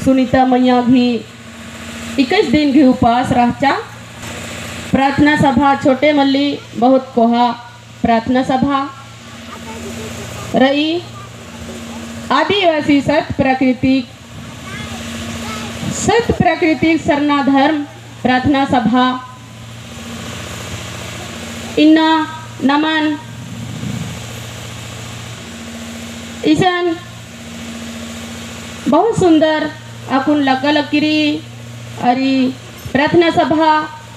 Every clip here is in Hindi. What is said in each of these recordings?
सुनीता मैया भी 21 दिन की उपवास रहचा। प्रार्थना सभा छोटे मल्ली बहुत कोहा प्रार्थना सभा रही। आदिवासी सत प्राकृतिक सरना धर्म प्रार्थना सभा इन्ना नमन ईसन बहुत सुंदर अकुन लक्किरी अरी प्रार्थना सभा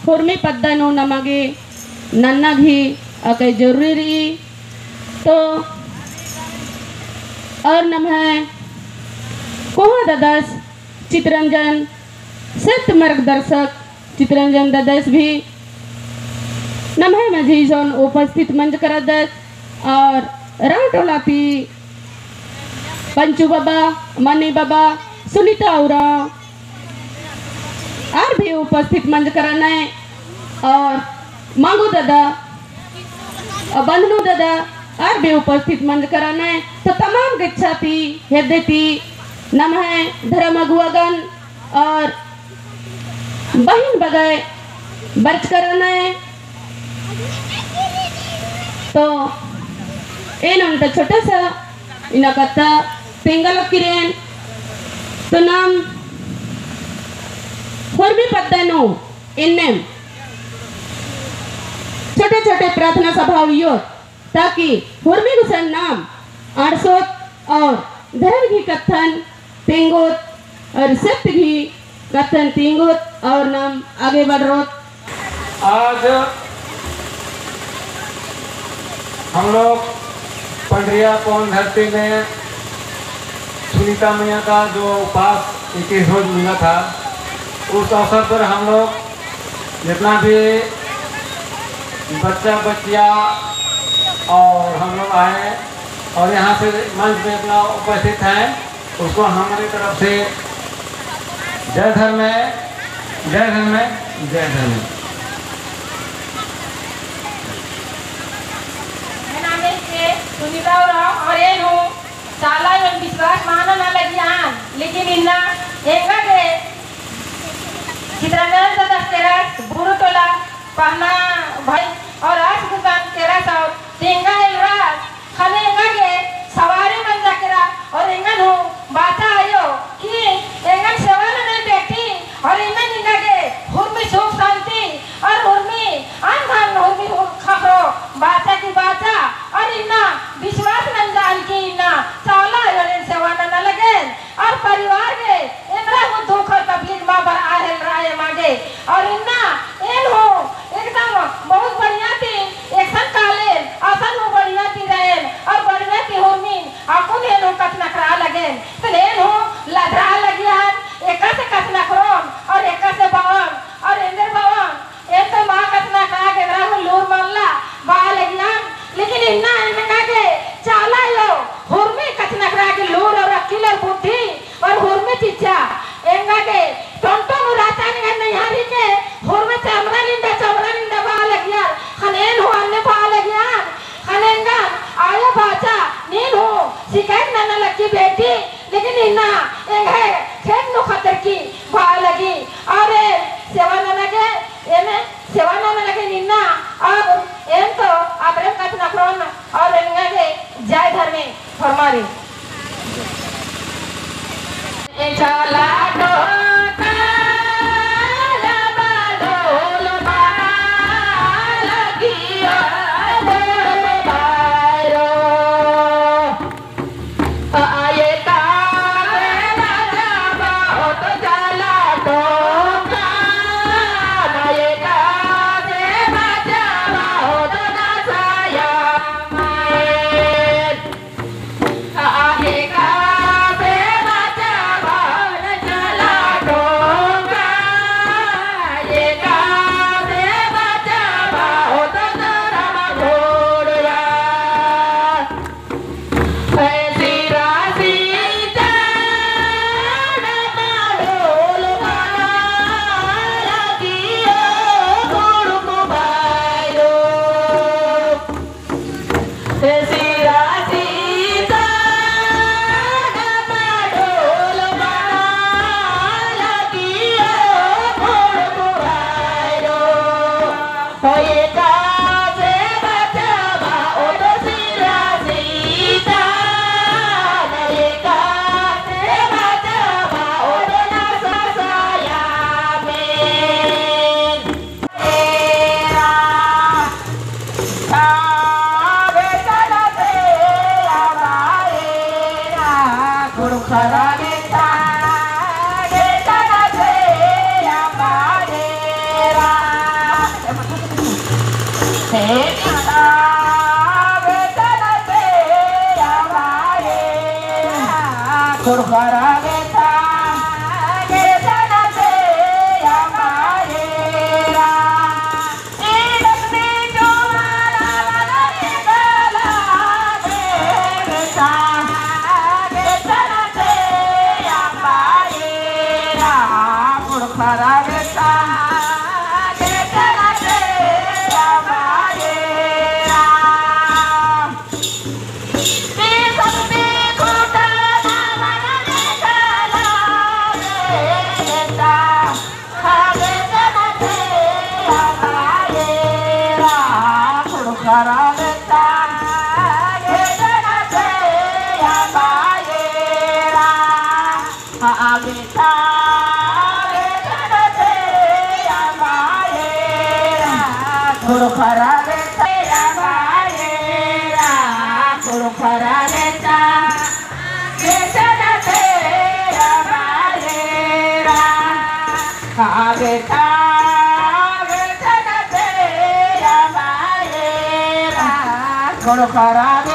खुरमी पद्दनो नमगे नन्ना घी अके जरूरी तो और नम है कोहा ददस चित्रंजन सत्य मार्गदर्शक चित्रंजन ददस भी नम है मझी जोन उपस्थित मंच करदस और राटोलापी पंचू बाबा मनी बाबा सुनीता और भी उपस्थित मंच कराना है और मांगू दादा और बंधनु दादा और भी उपस्थित मंच कराना है। तो तमाम गच्छाती हृदयती नम है धर्म अगुआगन और बहन बगाए बर्च कराना है। तो इन छोटा सा इन कत्ता पेंगल किरेन तो नाम भी पता नो इनमें छोटे छोटे प्रार्थना सभा हुई ताकि हुर्मी गुसन नाम आड़सोत और धर्म की कथन तेंगोत और सत्य की कथन तेंगोत और नाम आगे बढ़ रो। आज हम लोग पंडरिया पवन धरती में सुनीता मैया का जो उपवास 21 रोज मिला था, उस अवसर पर हम लोग जितना भी बच्चा बच्चियाँ और हम लोग आए और यहाँ से मंच में अपना उपस्थित हैं, उसको हमारी तरफ से जय धर्म जय धर्म जय धर्म। सुनीता और ये हूँ साला एवं विश्वास मानो न लगी आन लेकिन इन्ना एंगा के चित्रंजन दस तेरा बुरु टोला पहना भाई और आज दुकान तेरा सौ तेंगा एलरा खाने एंगा के सवारी मन जाकेरा और एंगा हूँ बाता आयो कि एंगा सेवा न बैठी और इन्ना निंगा के हुर्मी सुख शांति और हुर्मी आन हुर्मी खाखरो बाता की बाता और इन्ना विश्वास नंदान की इन्ना साला योरेन सेवा न लगे और परिवार के इंद्रा को दुख और तकलीफ मां पर आहल राय मांगे और इन्ना इन हो एकदम बहुत बढ़िया थी एक संकाले आसन हो बढ़िया थी रहे और बढ़िया थी होमी आकुन है लोग कतना करा लगे तो लेन हो लधरा लगी हन एक से कतना करोन और एक से बावन और इंद्र बावन एक तो मां कतना करा के ग्रह लूर मानला बा लगी हन लेकिन इन्ना इनका के चाला यो हुर्मी कतना करा के लूर और अकिल और बुद्धि और हुर्मी चिच्चा एंगा के टोंटो मुराता नहीं हारी के हुर्मी चमरा लिंदा बा लगिया खनेन हो अन्ने बा लगिया खनेंगा आया बाचा नीन हो शिकायत न लगी बेटी लेकिन इन्ना एंगे खेत नो खतर की बा लगी और सेवा न लगे एने सेवा न लगे निन्ना और एन तो आदर कतना करोन और एंगा के जय धर्मे फरमारी ए चला तो आए का बे बचा Karo